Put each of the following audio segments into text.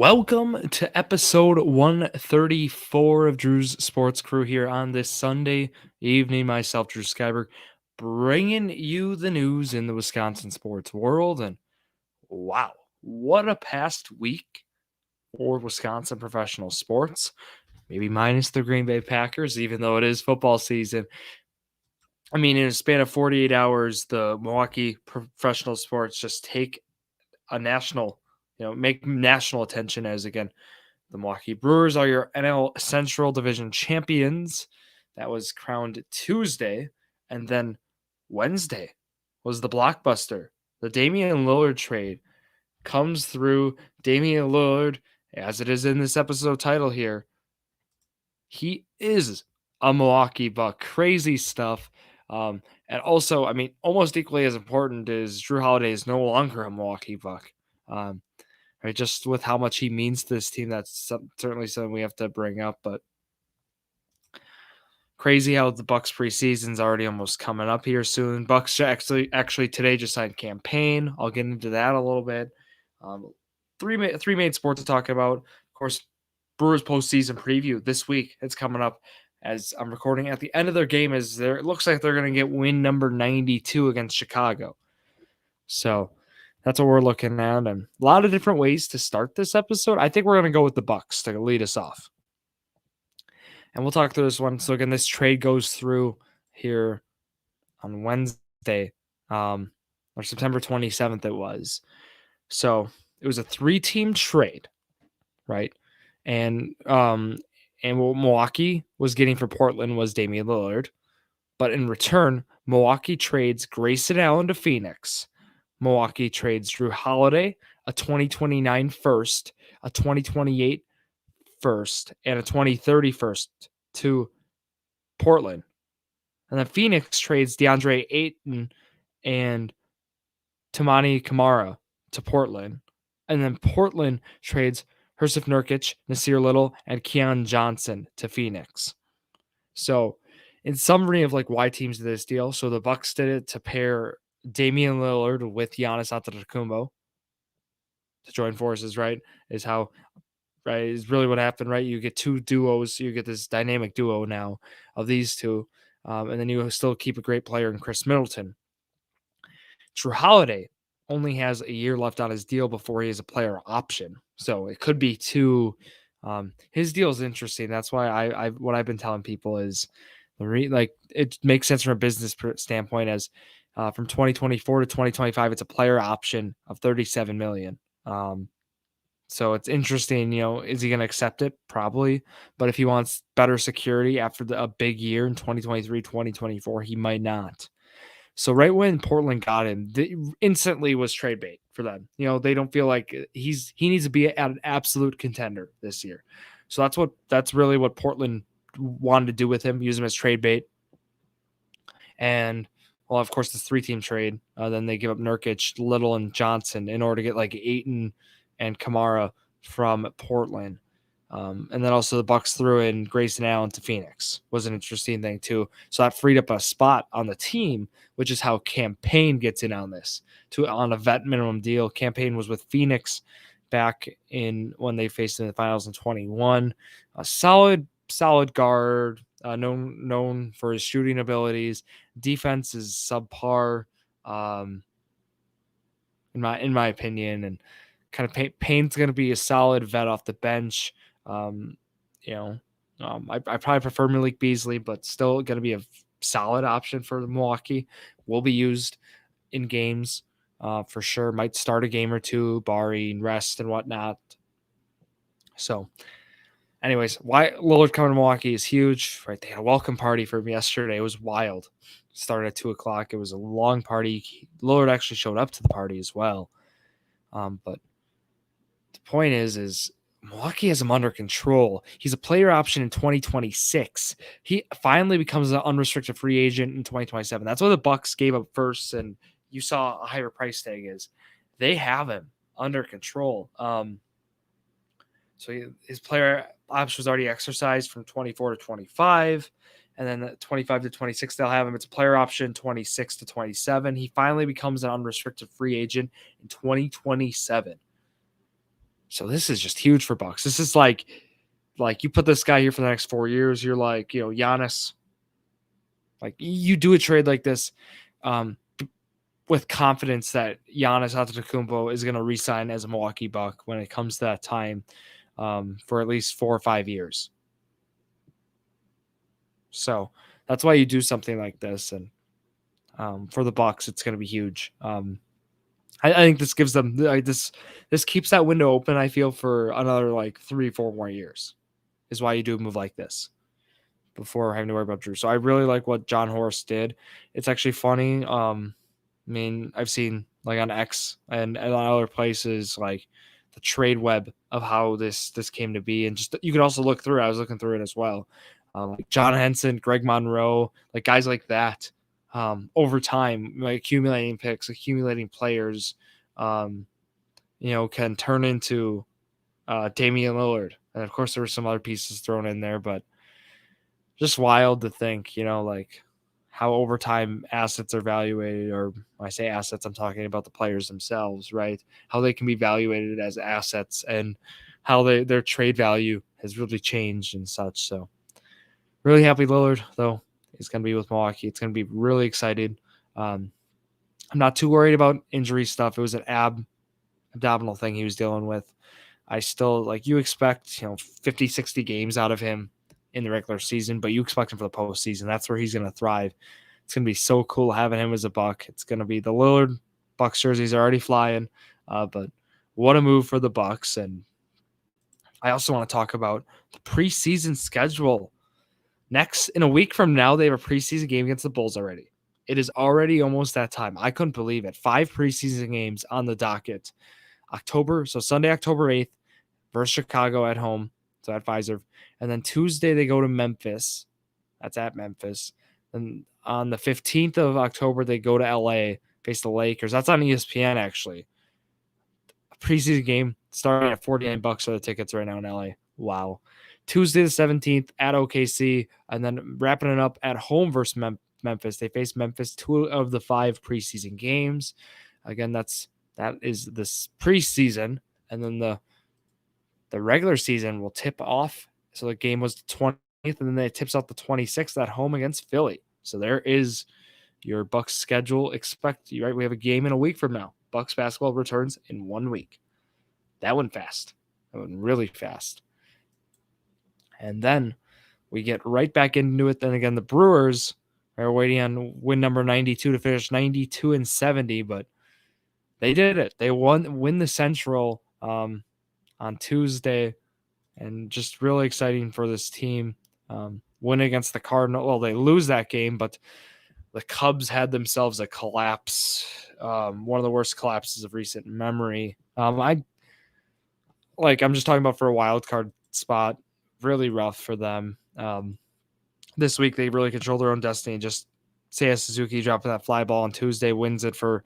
Welcome to episode 134 of Drew's Sports Crew here on this Sunday evening. Myself, Drew Skyberg, bringing you the news in the Wisconsin sports world. And wow, what a past week for Wisconsin professional sports. Maybe minus the Green Bay Packers, even though it is football season. I mean, in a span of 48 hours, the Milwaukee professional sports just take a national, make national attention as, again, the Milwaukee Brewers are your NL Central Division champions. That was crowned Tuesday. And then Wednesday was the blockbuster. The Damian Lillard trade comes through. Damian Lillard, as it is in this episode title here, he is a Milwaukee Buck. Crazy stuff. And also, I mean, almost equally as important is Drew Holiday is no longer a Milwaukee Buck. Right, just with how much he means to this team, that's certainly something we have to bring up. But crazy how the Bucks preseason's already almost coming up here soon. Bucks actually today just signed campaign. I'll get into that a little bit. Three main sports to talk about. Of course, Brewers postseason preview this week. It's coming up as I'm recording at the end of their game. It looks like they're going to get win number 92 against Chicago. So that's what we're looking at, and a lot of different ways to start this episode. I think we're going to go with the Bucks to lead us off, and we'll talk through this one. So again, this trade goes through here on Wednesday, or September 27th. It was. So it was a 3-team trade, right? And what Milwaukee was getting for Portland was Damian Lillard, but in return, Milwaukee trades Grayson Allen to Phoenix. Milwaukee trades Drew Holiday, a 2029 first, a 2028 first, and a 2030 first to Portland. And then Phoenix trades DeAndre Ayton and Tamani Kamara to Portland. And then Portland trades Hersif Nurkic, Nasir Little, and Keon Johnson to Phoenix. So in summary of like why teams did this deal, so the Bucks did it to pair Damian Lillard with Giannis Antetokounmpo to join forces, right? Is really what happened, right? You get two duos, you get this dynamic duo now of these two, and then you still keep a great player in Chris Middleton. Drew Holiday only has a year left on his deal before he has a player option, so it could be two. His deal is interesting. That's why I what I've been telling people is it makes sense from a business standpoint as from 2024 to 2025, it's a player option of $37 million. So it's interesting, is he going to accept it? Probably. But if he wants better security after a big year in 2023, 2024, he might not. So right when Portland got him, instantly was trade bait for them. They don't feel like he needs to be at an absolute contender this year. So that's really what Portland wanted to do with him, use him as trade bait. And well, of course, this 3-team trade. Then they give up Nurkic, Little, and Johnson in order to get like Ayton and Kamara from Portland. And then also the Bucks threw in Grayson Allen to Phoenix. Was an interesting thing too. So that freed up a spot on the team, which is how Campaign gets in on this on a vet minimum deal. Campaign was with Phoenix back when they faced in the finals in 21. A solid guard, known for his shooting abilities. Defense is subpar, in my opinion, and kind of Payne's going to be a solid vet off the bench. I probably prefer Malik Beasley, but still going to be a solid option for Milwaukee. Will be used in games for sure. Might start a game or two, barring rest and whatnot. So anyways, why Lillard coming to Milwaukee is huge, right? They had a welcome party for him yesterday. It was wild. Started at 2:00. It was a long party. Lillard actually showed up to the party as well. But the point is Milwaukee has him under control. He's a player option in 2026. He finally becomes an unrestricted free agent in 2027. That's what the Bucks gave up first, and you saw a higher price tag is. They have him under control. So his player option was already exercised from 24 to 25. And then 25 to 26, they'll have him. It's a player option 26 to 27. He finally becomes an unrestricted free agent in 2027. So this is just huge for Bucks. This is like you put this guy here for the next 4 years. You're like, Giannis. Like you do a trade like this, um, with confidence that Giannis Antetokounmpo is going to re-sign as a Milwaukee Buck when it comes to that time, for at least 4 or 5 years. So that's why you do something like this, and for the Bucks, it's going to be huge. I think this gives them this keeps that window open. I feel for another like 3, 4 more years is why you do a move like this before having to worry about Drew. So I really like what John Horst did. It's actually funny. I mean, I've seen like on X and on other places like the trade web of how this came to be, and just you could also look through. I was looking through it as well. Like John Henson, Greg Monroe, like guys like that. Over time, like accumulating picks, accumulating players, can turn into Damian Lillard, and of course there were some other pieces thrown in there, but just wild to think, like how over time assets are evaluated, or when I say assets, I'm talking about the players themselves, right? How they can be evaluated as assets and how their trade value has really changed and such. So really happy Lillard, though, is going to be with Milwaukee. It's going to be really excited. I'm not too worried about injury stuff. It was an abdominal thing he was dealing with. I still, like, you expect, 50, 60 games out of him in the regular season, but you expect him for the postseason. That's where he's going to thrive. It's going to be so cool having him as a Buck. It's going to be the Lillard Bucks jerseys are already flying, but what a move for the Bucks. And I also want to talk about the preseason schedule. Next, in a week from now, they have a preseason game against the Bulls already. It is already almost that time. I couldn't believe it. 5 preseason games on the docket. Sunday, October 8th versus Chicago at home. So at Pfizer. And then Tuesday, they go to Memphis. That's at Memphis. And on the 15th of October, they go to LA, face the Lakers. That's on ESPN, actually. A preseason game starting at $49 for the tickets right now in LA. Wow. Tuesday the 17th at OKC, and then wrapping it up at home versus Memphis. They face Memphis 2 of the 5 preseason games. Again, that is this preseason, and then the regular season will tip off. So the game was the 20th, and then it tips off the 26th at home against Philly. So there is your Bucks schedule. Right? We have a game in a week from now. Bucks basketball returns in 1 week. That went fast. That went really fast. And then we get right back into it. Then again, the Brewers are waiting on win number 92 to finish 92-70, but they did it. They win the Central on Tuesday, and just really exciting for this team. Win against the Cardinals. Well, they lose that game, but the Cubs had themselves a collapse, one of the worst collapses of recent memory. I'm just talking about for a wild card spot. Really rough for them. This week they really control their own destiny. Just Seiya Suzuki dropping that fly ball on Tuesday wins it for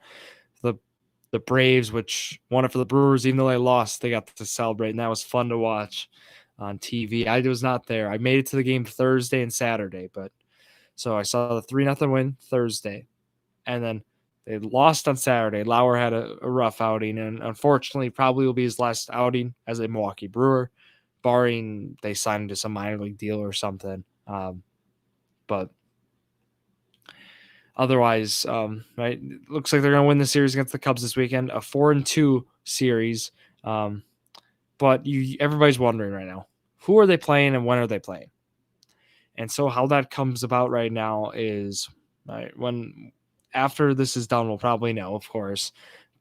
the Braves, which won it for the Brewers. Even though they lost, they got to celebrate, and that was fun to watch on TV. I was not there. I made it to the game Thursday and Saturday, so I saw the 3-0 win Thursday, and then they lost on Saturday. Lauer had a rough outing, and unfortunately probably will be his last outing as a Milwaukee Brewer, barring they sign into some minor league deal or something. But otherwise, right, it looks like they're going to win the series against the Cubs this weekend, a 4-2 series. But everybody's wondering right now, who are they playing and when are they playing? And so how that comes about right now is, right, when after this is done, we'll probably know, of course.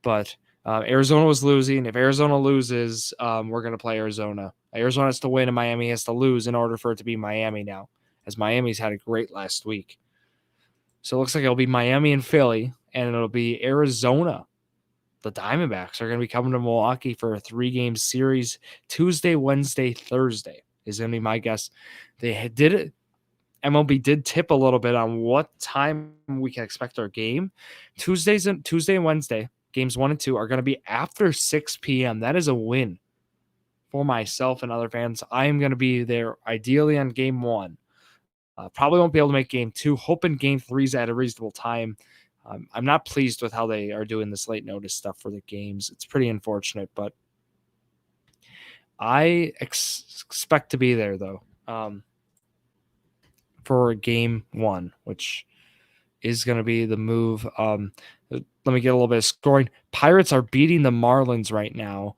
But Arizona was losing. If Arizona loses, we're going to play Arizona. Arizona has to win and Miami has to lose in order for it to be Miami now, as Miami's had a great last week. So it looks like it'll be Miami and Philly, and it'll be Arizona. The Diamondbacks are going to be coming to Milwaukee for a 3-game series. Tuesday, Wednesday, Thursday is going to be my guess. They did it. MLB did tip a little bit on what time we can expect our game. Tuesday and Wednesday, games 1 and 2, are going to be after 6 p.m. That is a win for myself and other fans. I am going to be there ideally on game 1. Probably won't be able to make game 2. Hoping game 3 is at a reasonable time. I'm not pleased with how they are doing this late notice stuff for the games. It's pretty unfortunate, but I expect to be there though, for game 1, which is going to be the move. Let me get a little bit of scoring. Pirates are beating the Marlins right now.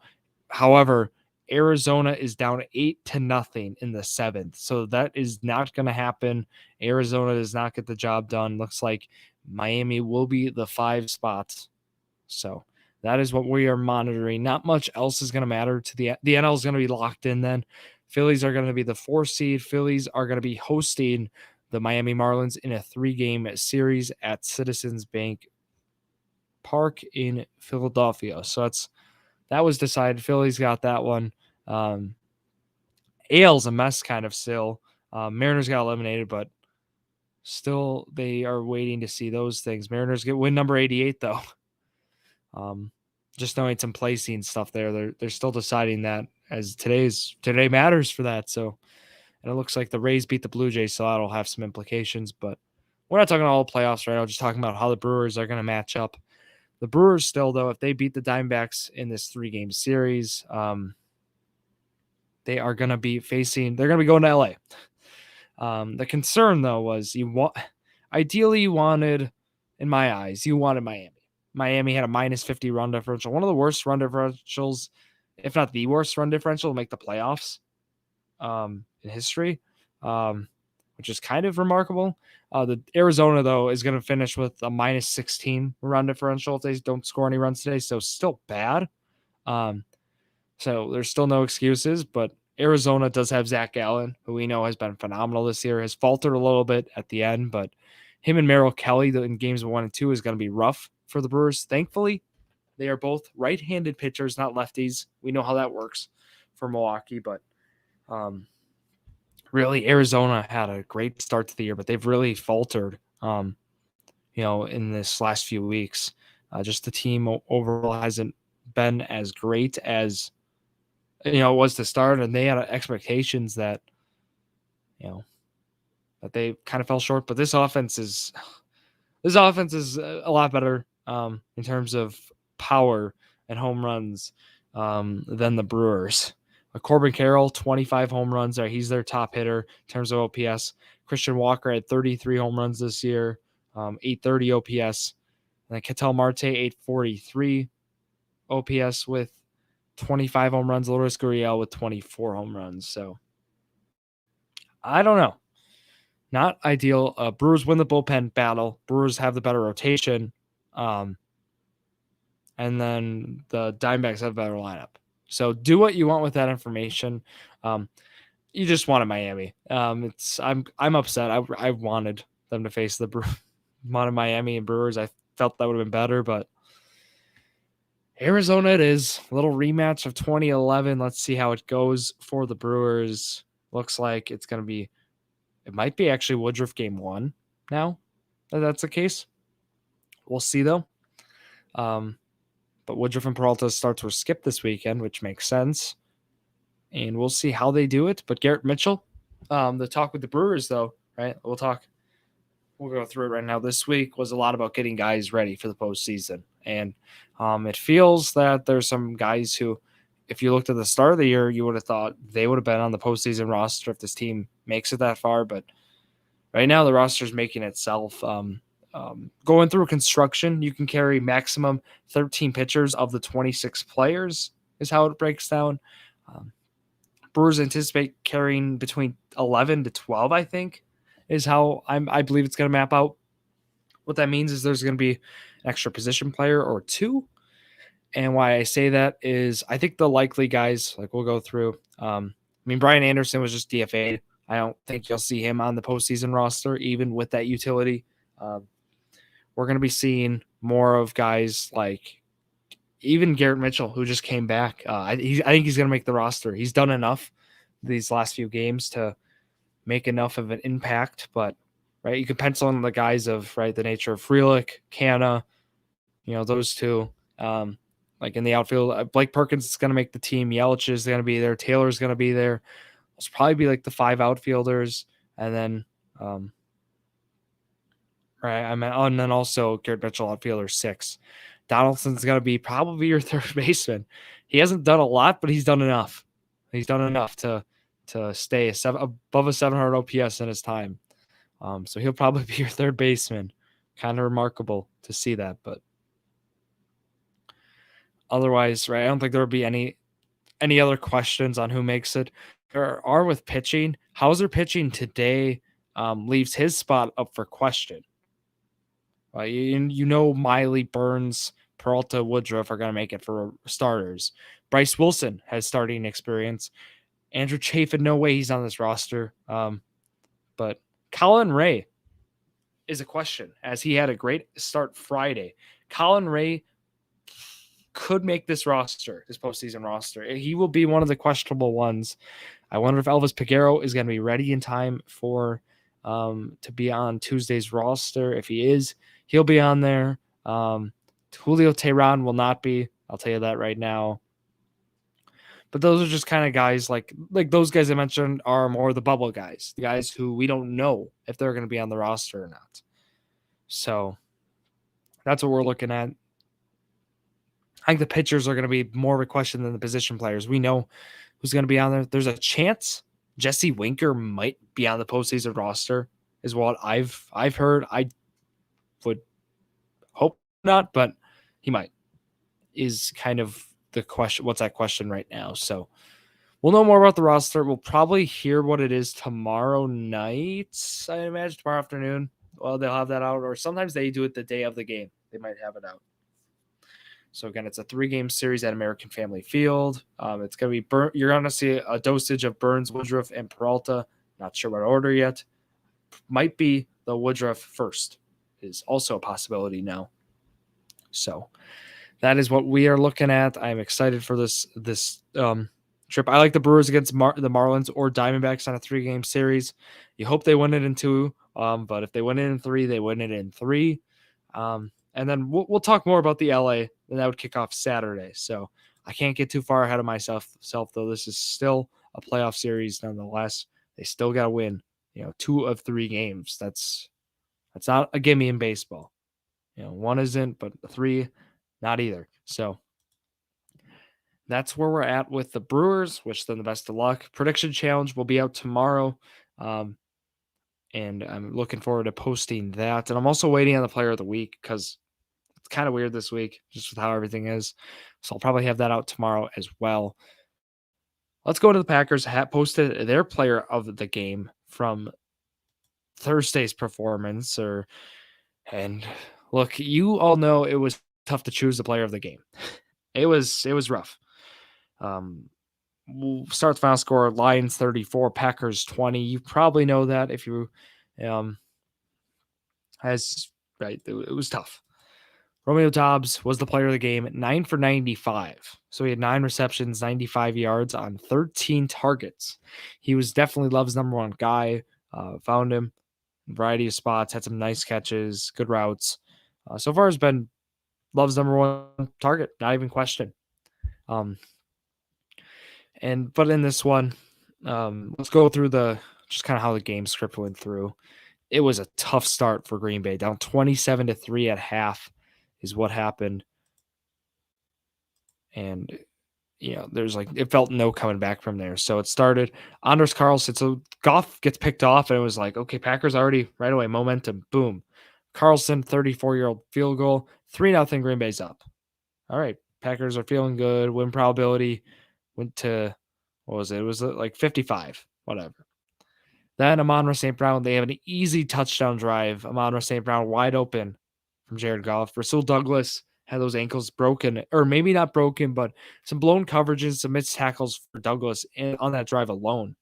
However, Arizona is down 8-0 in the 7th. So that is not going to happen. Arizona does not get the job done. Looks like Miami will be the 5 spots. So that is what we are monitoring. Not much else is going to matter to the NL is going to be locked in then. Phillies are going to be the 4 seed. Phillies are going to be hosting the Miami Marlins in a 3-game series at Citizens Bank Park in Philadelphia. So that was decided. Phillies got that one. AL's a mess kind of still. Mariners got eliminated, but still they are waiting to see those things. Mariners get win number 88 though. Just knowing some placing stuff there. They're still deciding that as today matters for that. So, and it looks like the Rays beat the Blue Jays, so that'll have some implications. But we're not talking all playoffs right now. Just talking about how the Brewers are going to match up. The Brewers still, though, if they beat the Diamondbacks in this 3-game series, they are going to be they're going to be going to LA. The concern, though, was ideally you wanted, in my eyes, you wanted Miami. Miami had a -50 run differential, one of the worst run differentials, if not the worst run differential to make the playoffs in history, which is kind of remarkable. The Arizona, though, is going to finish with a -16 run differential if they don't score any runs today, so still bad. So there's still no excuses, but Arizona does have Zach Gallen, who we know has been phenomenal this year, has faltered a little bit at the end, but him and Merrill Kelly in games 1 and 2 is going to be rough for the Brewers. Thankfully, they are both right-handed pitchers, not lefties. We know how that works for Milwaukee, but really Arizona had a great start to the year, but they've really faltered, in this last few weeks. Just the team overall hasn't been as great as it was to start, and they had expectations that that they kind of fell short. But this offense is a lot better in terms of power and home runs than the Brewers. Corbin Carroll, 25 home runs. He's their top hitter in terms of OPS. Christian Walker had 33 home runs this year, 830 OPS. And then Ketel Marte, 843 OPS with 25 home runs. Lourdes Gurriel with 24 home runs. So I don't know. Not ideal. Brewers win the bullpen battle. Brewers have the better rotation. And then the Diamondbacks have a better lineup. So do what you want with that information. You just wanted Miami. I'm upset. I wanted them to face wanted Miami and Brewers. I felt that would have been better, but Arizona it is. A little rematch of 2011. Let's see how it goes for the Brewers. Looks like it might be actually Woodruff game 1 now. If that's the case. We'll see though. But Woodruff and Peralta starts were skipped this weekend, which makes sense. And we'll see how they do it. But Garrett Mitchell, the talk with the Brewers, though, right? We'll go through it right now. This week was a lot about getting guys ready for the postseason. And it feels that there's some guys who, if you looked at the start of the year, you would have thought they would have been on the postseason roster if this team makes it that far. But right now, the roster is making itself. Going through construction, you can carry maximum 13 pitchers of the 26 players is how it breaks down. Brewers anticipate carrying between 11 to 12, I think, is how I believe it's going to map out. What that means is there's going to be an extra position player or 2. And why I say that is I think the likely guys, like we'll go through. Brian Anderson was just DFA'd. I don't think you'll see him on the postseason roster, even with that utility. We're going to be seeing more of guys like even Garrett Mitchell, who just came back. I think he's going to make the roster. He's done enough these last few games to make enough of an impact. But right, you can pencil in the guys of the nature of Frelick, Canna, those two. Like in the outfield, Blake Perkins is going to make the team. Yelich is going to be there. Taylor's going to be there. It's probably be like the 5 outfielders, and then and then also Garrett Mitchell outfielder 6. Donaldson's going to be probably your third baseman. He hasn't done a lot, but he's done enough. He's done enough to stay above a 700 OPS in his time. So he'll probably be your third baseman. Kind of remarkable to see that, but otherwise, right? I don't think there would be any other questions on who makes it. There are with pitching. Hauser pitching today leaves his spot up for question. You know, Miley, Burns, Peralta, Woodruff are going to make it for starters. Bryce Wilson has starting experience. Andrew Chafin, no way he's on this roster. But Colin Ray is a question, as he had a great start Friday. Colin Ray could make this postseason roster. He will be one of the questionable ones. I wonder if Elvis Peguero is going to be ready in time for to be on Tuesday's roster. If he is, he'll be on there. Julio Teheran will not be. I'll tell you that right now. But those are just kind of guys like those guys I mentioned are more the bubble guys, the guys who we don't know if they're going to be on the roster or not. So that's what we're looking at. I think the pitchers are going to be more of a question than the position players. We know who's going to be on there. There's a chance Jesse Winker might be on the postseason roster, is what I've heard. I would hope not, but he might. Is kind of the question. What's that question right now? So we'll know more about the roster. We'll probably hear what it is tomorrow night. I imagine tomorrow afternoon. Well, they'll have that out, or sometimes they do it the day of the game. They might have it out. So again, it's a 3-game series at American Family Field. It's going to be you're going to see a dosage of Burns, Woodruff, and Peralta. Not sure what order yet. Might be the Woodruff first. Is also a possibility now. So that is what we are looking at. I'm excited for this trip. I like the Brewers against the Marlins or Diamondbacks on a 3-game series. You hope they win it in 2, but if they win it in 3, they win it in 3. And then we'll talk more about the LA, and that would kick off Saturday. So I can't get too far ahead of myself, though. This is still a playoff series nonetheless. They still got to win, 2 of 3 games. That's not a gimme in baseball. 1 isn't, but 3, not either. So that's where we're at with the Brewers. Wish them the best of luck. Prediction challenge will be out tomorrow. And I'm looking forward to posting that. And I'm also waiting on the player of the week because it's kind of weird this week, just with how everything is. So I'll probably have that out tomorrow as well. Let's go to the Packers. Posted their player of the game from Thursday's performance. And look, you all know it was tough to choose the player of the game. It was rough. We'll start the final score: Lions 34, Packers 20. You probably know that if you right. It was tough. Romeo Doubs was the player of the game, 9 for 95. So he had 9 receptions, 95 yards on 13 targets. He was definitely Love's number 1 guy. Found him in a variety of spots, had some nice catches, good routes. So far has been Love's number 1 target, not even question. But in this one, let's go through just kind of how the game script went through. It was a tough start for Green Bay, down 27-3 at half is what happened. And, there's it felt no coming back from there. So it started Anders Carlson. So Goff gets picked off and it was like, okay, Packers already right away, momentum, boom. Carlson, 34-year-old field goal, 3-0 Green Bay's up. All right, Packers are feeling good. Win probability went to, what was it? It was like 55, whatever. Then Amon-Ra St. Brown, they have an easy touchdown drive. Amon-Ra St. Brown wide open from Jared Goff. Rasul Douglas had those ankles broken, or maybe not broken, but some blown coverages, some missed tackles for Douglas on that drive alone.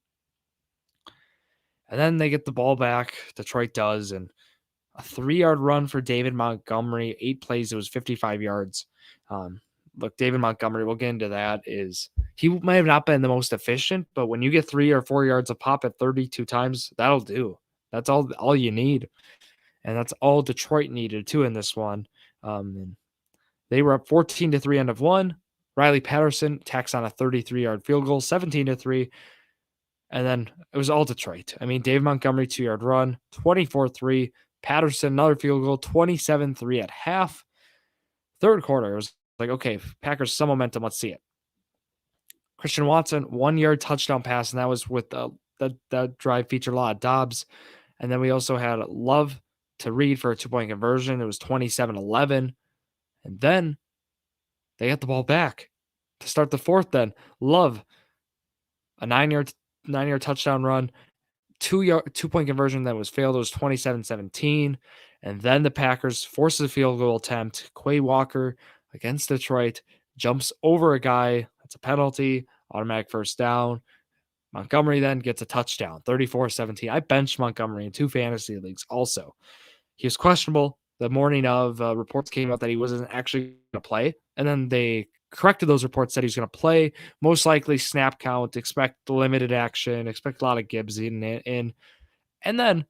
And then they get the ball back. Detroit does, and a 3-yard run for David Montgomery. 8 plays, it was 55 yards. Look, David Montgomery, we'll get into that, he might have not been the most efficient, but when you get 3 or 4 yards a pop at 32 times, that'll do. That's all you need. And that's all Detroit needed too in this one. And they were up 14-3 end of 1. Riley Patterson tacks on a 33-yard field goal, 17-3. And then it was all Detroit. I mean, Dave Montgomery, 2-yard run, 24-3. Patterson, another field goal, 27-3 at half. Third quarter, it was like, okay, Packers, some momentum. Let's see it. Christian Watson, 1 yard touchdown pass, and that was with that drive featured a lot of Dobbs. And then we also had Love to Reed for a 2-point conversion. It was 27-11. And then they got the ball back to start the fourth. Then Love, a 9-yard touchdown run, 2-point conversion that was failed. It was 27-17. And then the Packers forces a field goal attempt. Quay Walker against Detroit jumps over a guy. That's a penalty, automatic first down. Montgomery then gets a touchdown, 34-17. I benched Montgomery in 2 fantasy leagues also. He was questionable. The morning of, reports came out that he wasn't actually going to play. And then they corrected those reports, said he was going to play. Most likely snap count, expect limited action, expect a lot of Gibbs in. And then,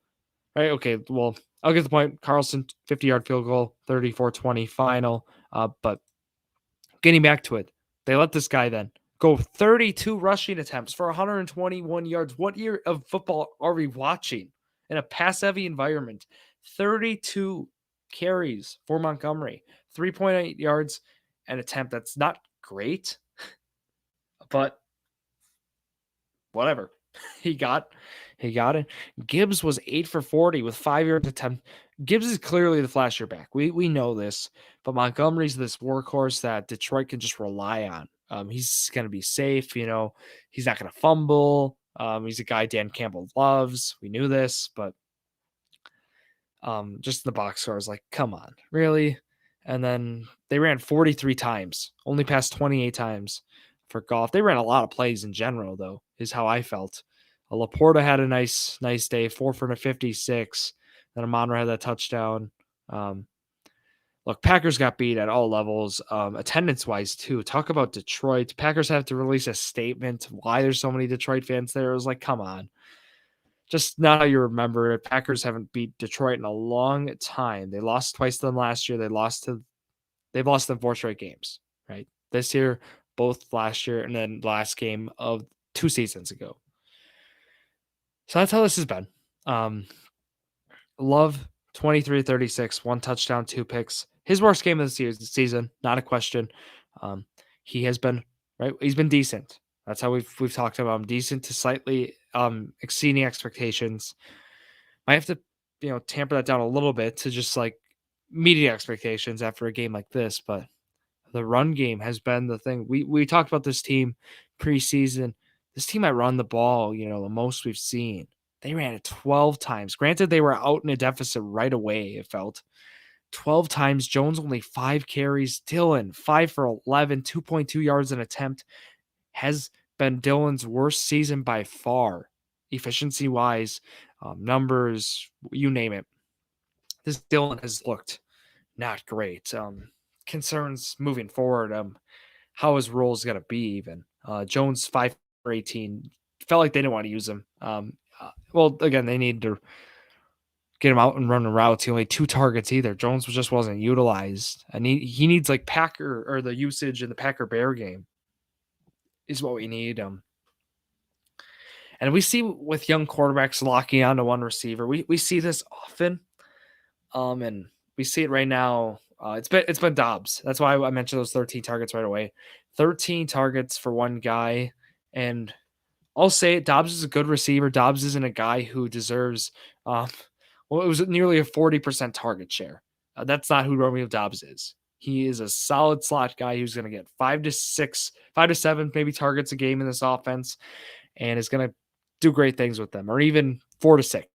right, okay, well, I'll get the point. Carlson, 50-yard field goal, 34-20 final. But getting back to it, they let this guy then go 32 rushing attempts for 121 yards. What year of football are we watching in a pass-heavy environment? 32 carries for Montgomery, 3.8 yards an attempt. That's not great, but whatever. He got it. Gibbs was 8 for 40 with 5-yard attempt. Gibbs is clearly the flashier back. We know this, but Montgomery's this workhorse that Detroit can just rely on. He's going to be safe. He's not going to fumble. He's a guy Dan Campbell loves. We knew this, but just the box score is like, come on, really? And then they ran 43 times, only passed 28 times for Goff. They ran a lot of plays in general, though, is how I felt. Laporta had a nice day, 4 for 56. Then Amon had that touchdown. Look, Packers got beat at all levels, attendance-wise, too. Talk about Detroit. Packers have to release a statement why there's so many Detroit fans there. It was like, come on. Just not how you remember it. Packers haven't beat Detroit in a long time. They lost twice to them last year. They've lost them 4 straight games, right? This year, both last year, and then last game of 2 seasons ago. So that's how this has been. Love, 23-36, 1 touchdown, 2 picks. His worst game of the season, not a question. He has been, right? He's been decent. That's how we've talked about him. Decent to slightly exceeding expectations. I have to, tamper that down a little bit to just like meeting expectations after a game like this. But the run game has been the thing. We talked about this team preseason. This team might run the ball, the most we've seen. They ran it 12 times. Granted, they were out in a deficit right away, it felt. 12 times. Jones only 5 carries. Dillon, 5 for 11, 2.2 yards an attempt. Has been Dillon's worst season by far, efficiency-wise, numbers, you name it. This Dillon has looked not great. Concerns moving forward, how his role is going to be even. Jones, 5 for 18. Felt like they didn't want to use him. Well, again, they need to get him out and running routes. He only 2 targets either. Jones just wasn't utilized. And he needs like Packer or the usage in the Packer Bear game is what we need. And we see with young quarterbacks locking onto one receiver. We see this often. And we see it right now. It's been Dobbs. That's why I mentioned those 13 targets right away. 13 targets for one guy. And I'll say it, Dobbs is a good receiver. Dobbs isn't a guy who deserves it was nearly a 40% target share. That's not who Romeo Dobbs is. He is a solid slot guy who's going to get 5 to 7 maybe targets a game in this offense and is going to do great things with them, or even 4 to 6.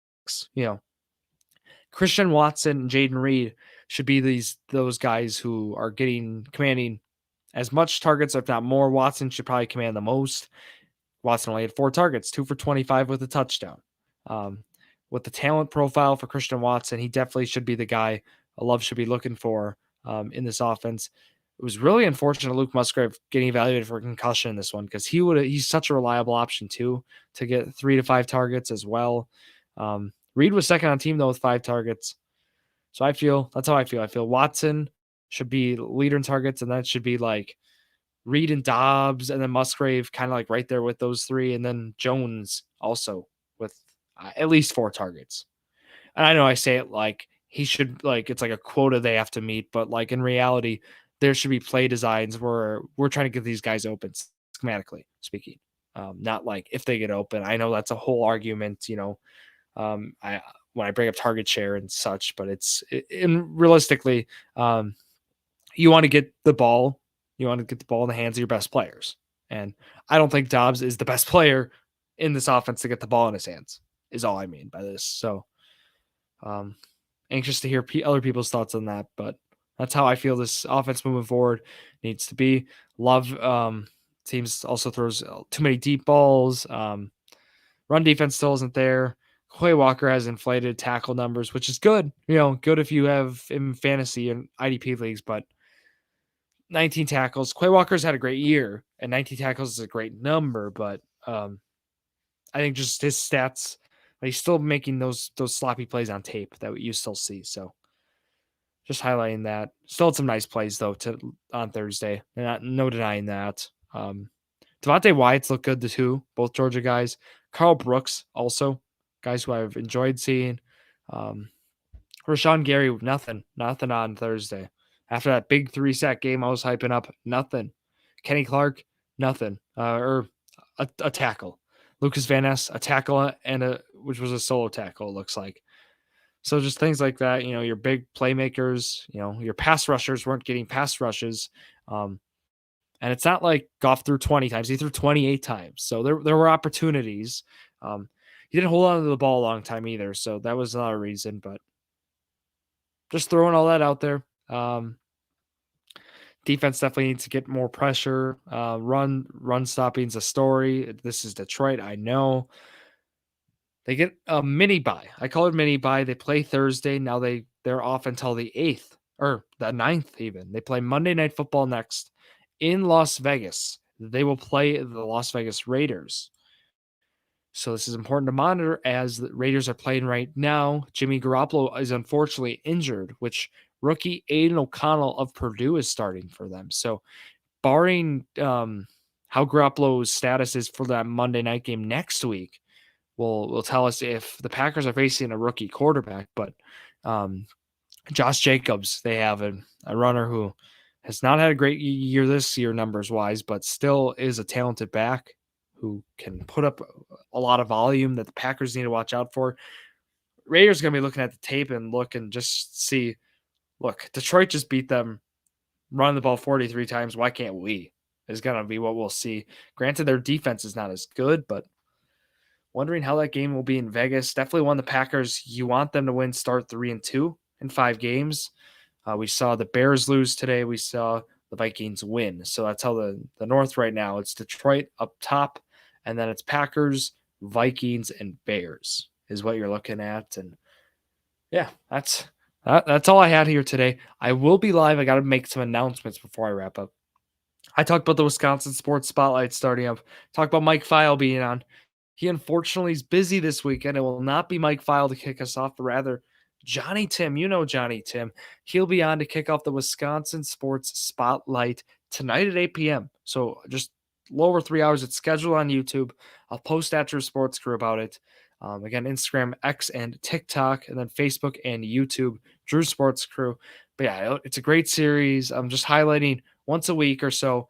Christian Watson and Jaden Reed should be those guys who are commanding as much targets, if not more. Watson should probably command the most. Watson only had 4 targets, 2 for 25 with a touchdown. With the talent profile for Christian Watson, he definitely should be the guy Love should be looking for in this offense. It was really unfortunate Luke Musgrave getting evaluated for concussion in this one because he's such a reliable option too to get 3 to 5 targets as well. Reed was second on team though with 5 targets. So that's how I feel. I feel Watson should be leader in targets, and that should be like Reed and Dobbs, and then Musgrave kind of like right there with those 3, and then Jones also with at least 4 targets. And I know I say it like he should, like it's like a quota they have to meet, but like in reality, there should be play designs where we're trying to get these guys open. schematically speaking. Not like if they get open. I know that's a whole argument, I when I bring up target share and such, but and realistically, you want to get the ball, you want to get the ball in the hands of your best players. And I don't think Dobbs is the best player in this offense to get the ball in his hands, is all I mean by this. So um, anxious to hear other people's thoughts on that, but that's how I feel this offense moving forward needs to be. Love teams also throws too many deep balls. Run defense still isn't there. Quay Walker has inflated tackle numbers, which is good. Good if you have in fantasy and IDP leagues, but 19 tackles. Quay Walker's had a great year, and 19 tackles is a great number, but I think just his stats, he's still making those sloppy plays on tape that you still see. So just highlighting that. Still had some nice plays though on Thursday. No denying that. Devontae Wyatt's looked good too, both Georgia guys. Carl Brooks also, guys who I've enjoyed seeing. Rashawn Gary, nothing on Thursday. After that big 3-sack game I was hyping up, nothing. Kenny Clark, nothing. Or a tackle. Lucas Van Ness, a tackle which was a solo tackle, it looks like. So just things like that, your big playmakers, your pass rushers weren't getting pass rushes. And it's not like Goff threw 20 times. He threw 28 times. So there were opportunities. He didn't hold on to the ball a long time either. So that was another reason. But just throwing all that out there. Defense definitely needs to get more pressure. Run stopping is a story. This is Detroit, I know. They get a mini bye. I call it mini bye. They play Thursday. Now they're off until the 8th or the 9th even. They play Monday Night Football next in Las Vegas. They will play the Las Vegas Raiders. So this is important to monitor as the Raiders are playing right now. Jimmy Garoppolo is unfortunately injured, which rookie Aiden O'Connell of Purdue is starting for them. So barring how Garoppolo's status is for that Monday night game next week, will tell us if the Packers are facing a rookie quarterback. But Josh Jacobs, they have a runner who has not had a great year this year numbers wise, but still is a talented back who can put up a lot of volume that the Packers need to watch out for. Raiders going to be looking at the tape and look and just see, look, Detroit just beat them running the ball 43 times. Why can't we? Is going to be what we'll see. Granted, their defense is not as good, but wondering how that game will be in Vegas. Definitely one of the Packers, you want them to win, start 3-2 in 5 games. We saw the Bears lose today. We saw the Vikings win. So that's how the North right now. It's Detroit up top, and then it's Packers, Vikings, and Bears is what you're looking at. And yeah, that's all I had here today. I will be live. I got to make some announcements before I wrap up. I talked about the Wisconsin Sports Spotlight starting up. Talk about Mike File being on. He unfortunately is busy this weekend. It will not be Mike File to kick us off, but rather Johnny Tim. You know Johnny Tim. He'll be on to kick off the Wisconsin Sports Spotlight tonight at 8 p.m. So just a little over 3 hours. It's scheduled on YouTube. I'll post at Drew Sports Crew about it. Again, Instagram, X, and TikTok, and then Facebook and YouTube, Drew Sports Crew. But yeah, it's a great series. I'm just highlighting once a week or so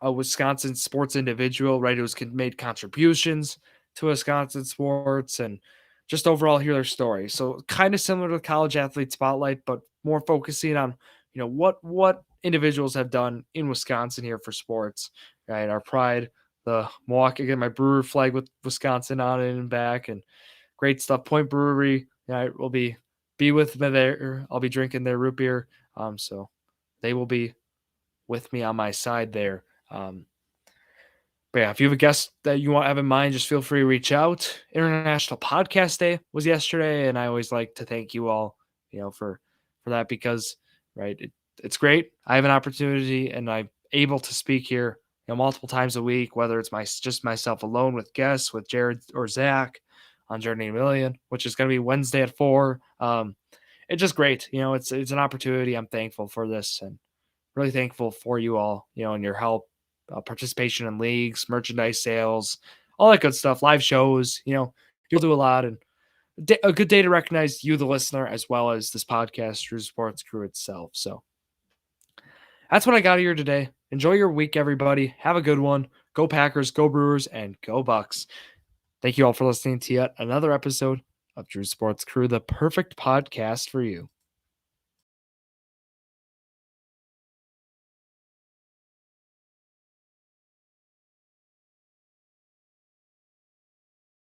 a Wisconsin sports individual, right, who's made contributions to Wisconsin sports and just overall hear their story. So kind of similar to the College Athlete Spotlight, but more focusing on, what individuals have done in Wisconsin here for sports, right? Our pride, the Milwaukee, again, my brewer flag with Wisconsin on it and back, and great stuff. Point Brewery, will be with me there. I'll be drinking their root beer. So they will be with me on my side there. But yeah, if you have a guest that you want to have in mind, just feel free to reach out. International Podcast Day was yesterday, and I always like to thank you all, for that because, right, it's great. I have an opportunity, and I'm able to speak here, multiple times a week, whether it's just myself alone with guests, with Jared or Zach on Journey to Million, which is going to be Wednesday at 4. It's just great. It's an opportunity. I'm thankful for this, and really thankful for you all, and your help. Participation in leagues, merchandise sales, all that good stuff, live shows, you'll do a lot, and a good day to recognize you, the listener, as well as this podcast, Drew Sports Crew itself. So that's what I got here today. Enjoy your week, everybody. Have a good one. Go Packers, go Brewers, and go Bucks. Thank you all for listening to yet another episode of Drew Sports Crew, the perfect podcast for you.